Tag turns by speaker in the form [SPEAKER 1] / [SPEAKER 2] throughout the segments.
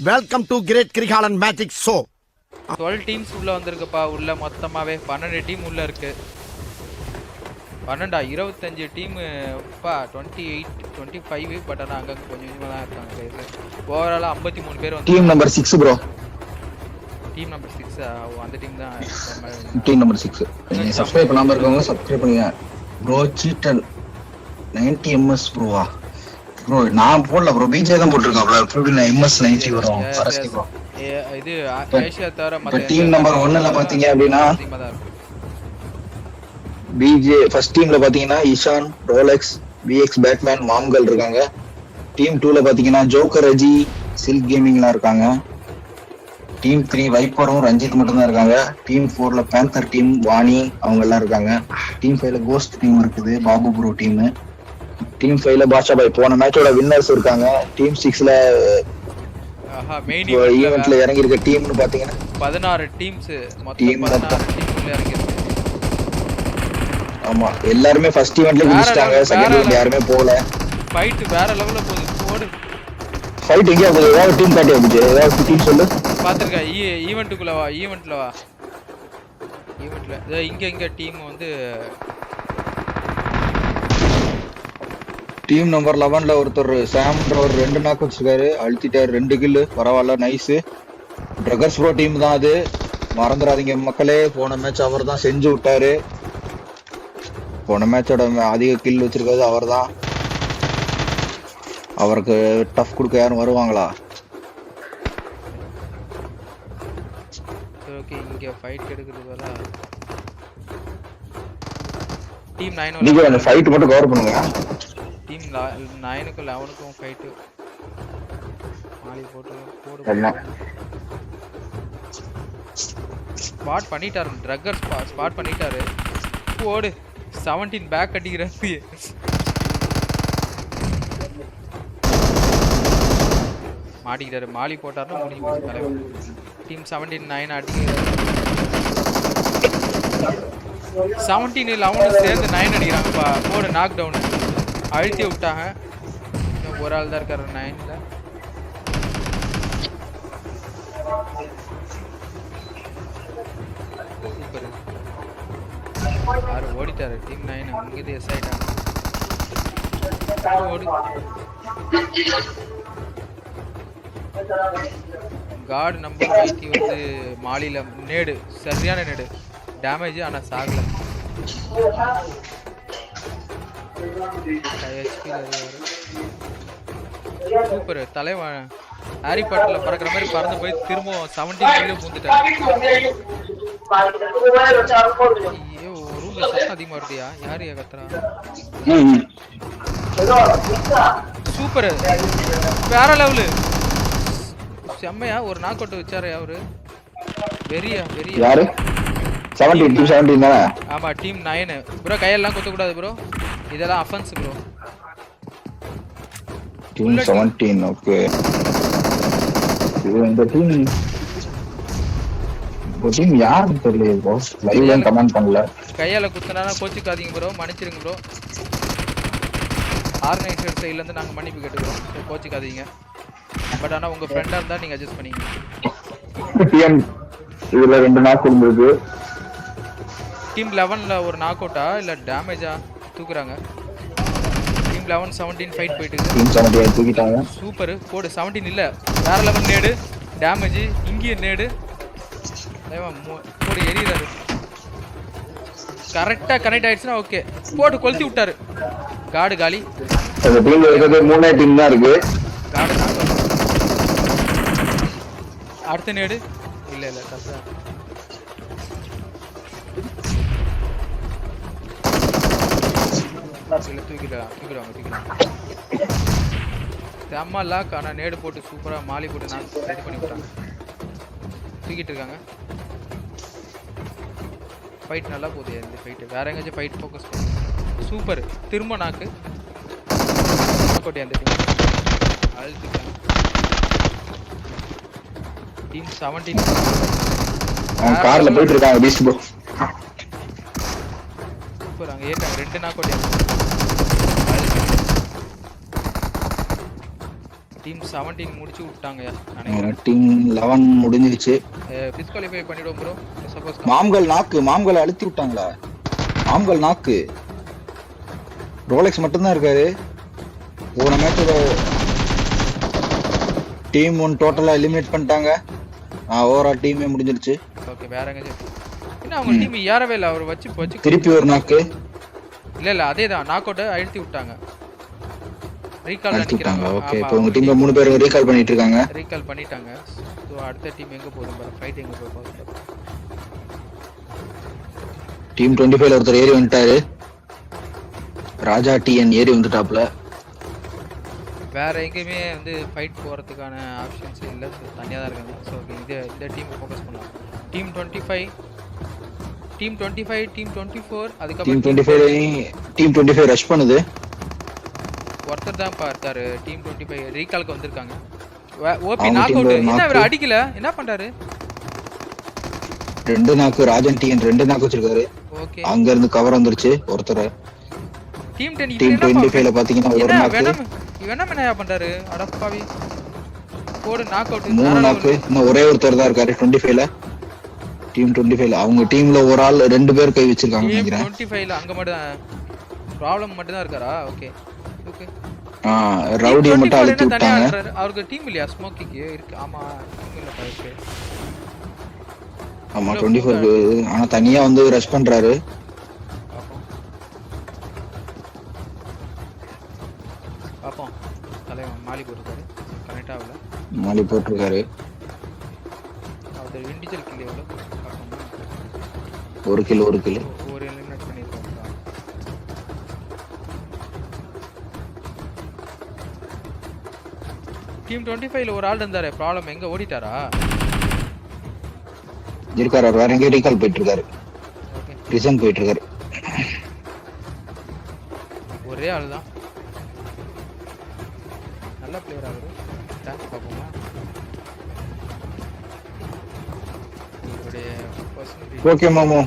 [SPEAKER 1] Welcome to great Kirikalan magic show.
[SPEAKER 2] 12 teams உள்ள வந்திருக்குப்பா. உள்ள மொத்தமாவே 12 டீம் உள்ள இருக்கு. 12 25 டீம் பா 28 25 பட் ஆனா அங்க கொஞ்சம் கொஞ்சமா தான் இருக்காங்க. ஓவராலா 53 பேர் வந்து
[SPEAKER 3] team number 6 bro.
[SPEAKER 2] Team number 6 அந்த டீம் தான்.
[SPEAKER 3] டீம் நம்பர் 6 நீங்க சப்ஸ்கிரைப் பண்ணாம இருக்கவங்க சப்ஸ்கிரைப் பண்ணுங்க ப்ரோ. சீட்டல் 90 ms ப்ரோவா ப்ரோ? நான் போடல ப்ரோ, பிஜே தான் போட்டுருக்கேன் ப்ரோ. எப்படி ms 90 வரும் அரஸ்டி ப்ரோ?
[SPEAKER 2] இது ஏசியா தவிர
[SPEAKER 3] மத்த டீம் நம்பர் 1ல பாத்தீங்க அப்படினா பிஜே ஃபர்ஸ்ட் டீம்ல பாத்தீங்கன்னா ஈஷான், ரோலெக்ஸ், விஎக்ஸ் பேட்மேன், மாம்கல் இருக்காங்க. டீம் 2ல பாத்தீங்கன்னா ஜோக்கர், அஜி, சில்க் கேமிங்லாம் இருக்காங்க. டீம் 3 வைப்பரும் ரஞ்சித் மட்டும் தான் இருக்காங்க. டீம் 4ல பேந்தர் டீம், வாணி அவங்க எல்லாம் இருக்காங்க. டீம் 5ல கோஸ்ட் டீம் இருக்குது, பாபு ப்ரோ டீம். டீம் 5ல பாஷா பாய் போன மேட்சோட வின்னர்ஸ் இருக்காங்க. டீம் 6ல
[SPEAKER 2] மெயின்
[SPEAKER 3] ஈவென்ட்ல இறங்கி இருக்க டீம்னு பாத்தீங்கன்னா
[SPEAKER 2] 16 டீம்ஸ் மொத்தம் 16 டீம் உள்ள இறங்கி இருக்கு.
[SPEAKER 3] ஆமா, எல்லாரும் ஃபர்ஸ்ட் ஈவென்ட்ல முடிச்சிட்டாங்க. செகண்ட் ஈவென்ட் யாருமே போல.
[SPEAKER 2] ஃபைட் வேற லெவல்ல போகுது. போடு
[SPEAKER 3] ஃபைட் எங்க போகுது? ஏதாவது டீம் காட்டி வந்துச்சு, ஏதாவது டீம் சொல்லு.
[SPEAKER 2] பாத்துர்க்க ஈவென்ட்க்குள்ள வா. ஈவென்ட்ல இங்க டீம் வந்து
[SPEAKER 3] டீம் நம்பர் 11ல ஒருத்தர் சாம்ன்ற ஒரு 2 நாக் வச்சிருக்காரு, அழுத்திட்டாரு 2 கில். பரவாயில்ல, நைஸ். ட்ரகர்ஸ் ப்ரோ டீம் தான் அது, மறந்துடாதீங்க மக்களே. போன மேட்ச் அவர் தான் செஞ்சு விட்டாரு. போன மேட்சோட அதிக கில் வச்சிருக்காரு அவர் தான். அவருக்கு டஃப் கொடுக்க யாரும் வருவாங்களா?
[SPEAKER 2] ஓகே, இங்க ஃபைட் எடுக்குறதுல டீம் 9
[SPEAKER 3] நீங்க அந்த ஃபைட் மட்டும் கவர் பண்ணுங்க.
[SPEAKER 2] டீம் 9க்கும் 11க்கும் ஃபைட் மாலி போடு. ஸ்பாட் பண்ணிட்டாரு, ட்ரக்கர் ஸ்பாட் பண்ணிட்டாரு. போடு 17 பேக் அடிக்கிறாரு. மாட்டிக்கிட்டாரு. மாலி போட்டாருன்னா முடிஞ்சு போச்சு தலைவர். டீம் 17 9 அடிக்கிறாரு. 17 11 சேர்ந்து 9 அடிக்கிறாங்கப்பா. போடு நாக் டவுன் அழுத்தி விட்டாங்க. இன்னும் ஒரு ஆள் தான் இருக்காரு 9ல. சூப்பர். யாரு ஓடிட்டாரு? டீம் 9 இங்கிருந்து எஸ் ஆயிட்டாங்க. ஓடு. கார்டு நம்பர் 80 வந்து மாலில நேடு, சரியான நேடு டேமேஜ். ஆனா சாகல. சூப்பர். தலைவன் ஹாரி பாட்டர்ல பறக்கிற மாதிரி பறந்து போய் திரும்ப 17 கிலோ பூந்துட்டாரு. ஐயோ, ரூம்ல சத்தம் அதிகமா வருதியா? யாரு கத்துறா? சூப்பர், வேற லெவலு, செம்மையா ஒரு நாக் அவுட் வச்சாரு அவரு. வெறியா
[SPEAKER 3] யாரு? 17 தானே?
[SPEAKER 2] ஆமா, டீம் 9 ப்ரோ. கையெல்லாம் குத்த கூடாது ப்ரோ, இதெல்லாம் அஃபென்ஸ் ப்ரோ.
[SPEAKER 3] Team 17 okay. இந்த டீம் யாருன்னு தெரியல ப்ரோ, லைவ்ல கமெண்ட் பண்ணல.
[SPEAKER 2] கையால குத்துனா கோச்சிக்காதீங்க ப்ரோ, மன்னிச்சிருங்க ப்ரோ. ஆர்கனைசர் சைடுல இருந்து நாங்க மன்னிப்பு கேட்டுக்கிறோம், கோச்சிக்காதீங்க. பட் ஆனா உங்க ஃப்ரெண்டா இருந்தா நீங்க அட்ஜஸ்ட் பண்ணிக்கங்க.
[SPEAKER 3] டீம் இதுல 2 நாக் இருந்துருக்கு.
[SPEAKER 2] டீம் 11ல ஒரு நாக் அவுட்டா இல்ல டேமேஜா தூக்குறாங்க. டீம் 11 17 ஃபைட் போயிட்டு இருக்கு.
[SPEAKER 3] டீம் 17 தூக்கிட்டாங்க.
[SPEAKER 2] சூப்பர். போடு 17 இல்ல வேற லெவல் நேடு டேமேஜ். இங்கே நேடு போடு எரியறாரு. கரெக்டா கனெக்ட் ஆயிடுச்சுனா ஓகே. போட்டு கொளுத்தி விட்டாரு. கார்டு காலி.
[SPEAKER 3] அந்த டீம்ல இருக்கிறது 3 டீம் தான் இருக்கு.
[SPEAKER 2] Card knock. அடுத்த நேடு இல்ல கரெக்டா. தூக்கிடுவாங்க. செம்ம லாக். ஆனால் நேடு போட்டு சூப்பராக மாலி போட்டு நான் ரெடி பண்ணி விட்டாங்க. தூக்கிட்டு இருக்காங்க. ஃபைட் நல்லா போகுது. இந்த ஃபைட்டு வேற எங்கேயாச்சும் ஃபைட் ஃபோக்கஸ் பண்ணு. சூப்பர். திரும்ப நாக்கு கோட்டி அந்த டீம் அழுத்துட்டாங்க. டீம் 17
[SPEAKER 3] கார்ல போயிட்டு இருக்காங்க. Beast bro
[SPEAKER 2] super. அங்கே ஏற்றாங்க 2 நாக் கோட்டி. டீம் 17 முடிச்சு விட்டாங்கயா.
[SPEAKER 3] டீம் 11 முடிஞ்சிருச்சு.
[SPEAKER 2] டிஸ்குவாலிஃபை பண்ணிடுவோம் ப்ரோ. சப்போஸ்
[SPEAKER 3] மாம்கள் நாக்கு, மாம்களை அழுத்தி விட்டாங்களா? மாம்கள் நாக்கு. ரோலெக்ஸ் மட்டும் தான் இருக்காரு. போன மேட்ச்ல டீம் 1 டோட்டலா எலிமினேட் பண்ணிட்டாங்க. ஓவரால் டீமே முடிஞ்சிருச்சு.
[SPEAKER 2] ஓகே வேற எங்க என்ன அவங்க டீம் ஏறவே இல்ல. அவர் வச்சு
[SPEAKER 3] திருப்பி ஒரு நாக்கு.
[SPEAKER 2] இல்ல அதேதான் நாக் அவுட் அழுத்தி விட்டாங்க. ரீகால்
[SPEAKER 3] நிக்கிறாங்க. ஓகே இப்போ உங்க டீம்ல 3 பேர் ரீகால் பண்ணிட்டு இருக்காங்க.
[SPEAKER 2] ரீகால் பண்ணிட்டாங்க. சோ அடுத்த டீம் எங்க போகுது பாரு. ஃபைட் எங்க போகுது.
[SPEAKER 3] டீம் 25 ல ஒருத்தர் ஏறி வந்துட்டாரு. ராஜா டிஎன் ஏறி வந்துட்டாப்ல.
[SPEAKER 2] வேற எங்கேயுமே வந்து ஃபைட் போறதுக்கான ஆப்ஷன்ஸ் இல்ல. தனியா தான் இருக்காங்க. சோ இந்த டீம் ஃபோக்கஸ் பண்ணலாம். டீம் 25 டீம் 24 அதுக்கு
[SPEAKER 3] டீம் 25 ரஷ் பண்ணுது.
[SPEAKER 2] ஒருத்தர் தான் பார்த்தாரு. டீம் 25 ரீகால்க்கு வந்திருக்காங்க. ஓபி நாக் அவுட். என்ன இவர் அடிக்கல? என்ன பண்றாரு?
[SPEAKER 3] 2 நாக்கு ராஜன் டிஎன் 2 நாக்கு வச்சிருக்காரு.
[SPEAKER 2] ஓகே
[SPEAKER 3] அங்க இருந்து கவர் வந்துருச்சு ஒருத்தர்.
[SPEAKER 2] டீம் 10
[SPEAKER 3] டீம் 25 ல பாத்தீங்கன்னா ஒரு நாக்கு.
[SPEAKER 2] இவன் என்ன பண்றாரு? அடப்பாவி. போடு நாக் அவுட்.
[SPEAKER 3] 3 நாக்கு. இன்னும் ஒரே ஒருத்தர் தான் இருக்காரு 25 ல. டீம் 25 ல அவங்க டீம்ல ஒரு ஆள் 2 பேர் கை வச்சிருக்காங்க நினைக்கிறேன்.
[SPEAKER 2] 25 ல அங்க மட்டும் ப்ராப்ளம் மட்டும் தான் இருக்காரா? Okay okay.
[SPEAKER 3] ரவுடி மட்டும் அழுத்தி விட்டாங்க.
[SPEAKER 2] அவருக்கு டீம் இல்லையா? ஸ்மோக்கிக்கு இருக்கு. ஆமா டீம் இல்ல பாருங்க.
[SPEAKER 3] ஆமா 24 ஆனா தனியா வந்து ரஷ் பண்றாரு.
[SPEAKER 2] பாப்போம். தலைவன் மாலி போட்டுருக்காரு. கனெக்ட் ஆகல.
[SPEAKER 3] மாலி போட்டுருக்காரு.
[SPEAKER 2] அவர் இண்டிவிஜுவல் கில் எவ்வளவு?
[SPEAKER 3] ஒரு கில்
[SPEAKER 2] ஒரு எலிமினேட் பண்ணிருக்காங்க. டீம் 25 ல ஒரு ஆள் இருந்தாரே. ப்ராப்ளம் எங்க ஓடிட்டாரா?
[SPEAKER 3] இருக்காரு. வேற எங்க ரீகால் போயிட்டு இருக்காரு.
[SPEAKER 2] ஓகே
[SPEAKER 3] ரிசன் போயிட்டு இருக்காரு.
[SPEAKER 2] ஒரே ஆள் தான். நல்ல பிளேயர் அவரு. டான்ஸ் பாப்போமா? இவருடைய பர்சனல்
[SPEAKER 3] ஓகே மாமோ.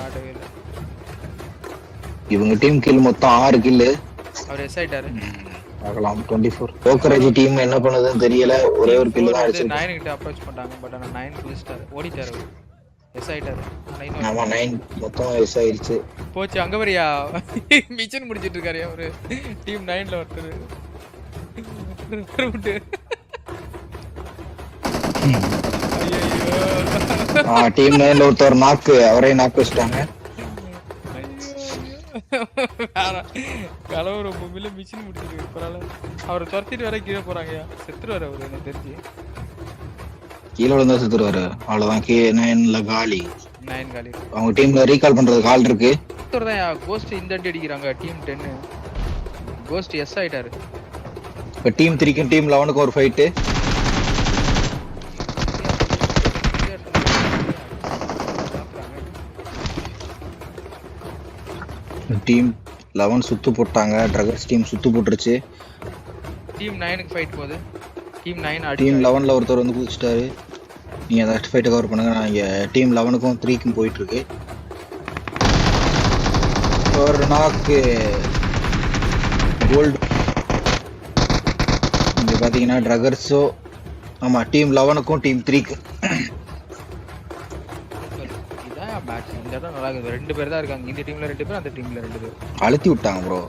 [SPEAKER 2] ஆடவே இல்ல.
[SPEAKER 3] இவங்க டீம் கில் மொத்தம் 6 கில்.
[SPEAKER 2] அவர் எஸ் ஆயிட்டாரு.
[SPEAKER 3] பார்க்கலாம் 24. போக்கரேஜ் டீம் என்ன பண்ணுதுன்னு தெரியல. ஒரே ஒரு கில் தான் அடிச்சு
[SPEAKER 2] 9 கிட்ட அப்ரோச் பண்ணாங்க. பட் ஆனா 9 புடிச்சிட்டாரு. ஓடிட்டாரு அவர். எஸ் ஆயிட்டாரு.
[SPEAKER 3] ஆமா 9 மொத்தம் எஸ் ஆயிருச்சு.
[SPEAKER 2] போச்சு. அங்க வரியா மிஷன் முடிச்சிட்டு இருக்காரு அவரு. டீம் 9 ல ஒருத்தர்.
[SPEAKER 3] டீம் 9 ல ஒருத்தர் நாக்கு. அவரே நாக்கு வச்சிட்டாங்க.
[SPEAKER 2] கலவர பூமியில மிஷின் முடிச்சிருக்கு. பரவாயில்ல. அவரை துரத்திட்டு வர கீழே போறாங்கயா. செத்துருவாரு அவரு எனக்கு தெரிஞ்சு.
[SPEAKER 3] கீழே விழுந்தா செத்துருவாரு. அவ்வளவுதான். K9 ல காலி.
[SPEAKER 2] 9 காலி.
[SPEAKER 3] அவங்க டீம்ல ரீகால் பண்றதுக்கு ஆள் இருக்கு.
[SPEAKER 2] ஒருத்தர்தான் கோஸ்ட் இந்த அடி அடிக்கிறாங்க. டீம் 10 கோஸ்ட் எஸ் ஆயிட்டாரு.
[SPEAKER 3] இப்ப டீம் 3க்கும் டீம் 11க்கும் ஒரு ஃபைட். டீம் 11 சுத்து போட்டாங்க. ட்ரகர்ஸ் டீம் சுத்து போட்டுருச்சு.
[SPEAKER 2] டீம் 9க்கு ஃபைட் போகுது. டீம் 9
[SPEAKER 3] டீம் 11ல ஒருத்தர் வந்து குதிச்சிட்டாரு. நீங்க அந்த ஃபைட்டை கவர் பண்ணுங்க. நான் இங்க டீம் 11க்கும் 3க்கும் போயிட்டு இருக்கு. ஒரு நாக்கு கோல்டு. இங்க பாத்தீங்கன்னா ட்ரகர்ஸோ ஆமா டீம் 11க்கும் டீம் 3க்கும்
[SPEAKER 2] மேட்ச். இந்த இடம் நல்லா இருக்கு. 2 பேர் தான் இருக்காங்க. இந்த டீம்ல 2 பேர், அந்த டீம்ல 2 பேர்.
[SPEAKER 3] அழுத்தி விட்டாங்க ப்ரோ.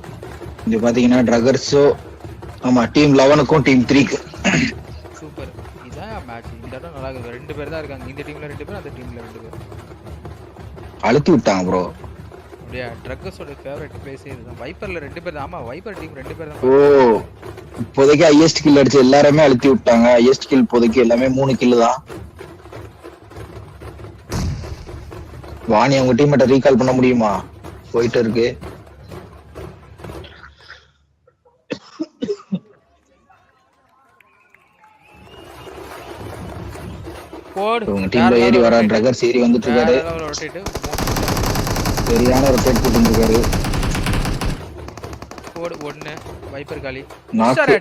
[SPEAKER 3] இங்க பாத்தீங்கன்னா ட்ரகர்ஸோ ஆமா டீம் 11க்கும் டீம் 3க்கும்
[SPEAKER 2] சூப்பர். இதான் மேட்ச். இந்த இடம் நல்லா இருக்கு. 2 பேர் தான் இருக்காங்க. இந்த டீம்ல 2 பேர், அந்த டீம்ல 2 பேர்.
[SPEAKER 3] அழுத்தி விட்டாங்க ப்ரோ.
[SPEAKER 2] அப்படியே ட்ரக்கர்ஸோட ஃபேவரட் பிளேஸ் இதுதான். வைப்பர்ல 2 பேர் தான். ஆமா வைப்பர் டீம் 2 பேர் தான்.
[SPEAKER 3] ஓ இப்போதைக்கு ஹையஸ்ட் கில் அடிச்சு எல்லாருமே அழுத்தி விட்டாங்க. ஹையஸ்ட் கில் இப்போதைக்கு எல்லாமே 3 கில் தான். வாணி அவங்க டீம்மேட்ட ரீகால் பண்ண முடியுமா? போயிட்டு இருக்கு. உங்க டீம்ல ஏறி வர ட்ரகர்ஸ் ஏறி வந்துட்டு இருக்காரு. சரியான ரொட்டேட் போட்டு இருக்காரு.
[SPEAKER 2] போடு 1 வைப்பர் காலி.
[SPEAKER 3] நாக்கு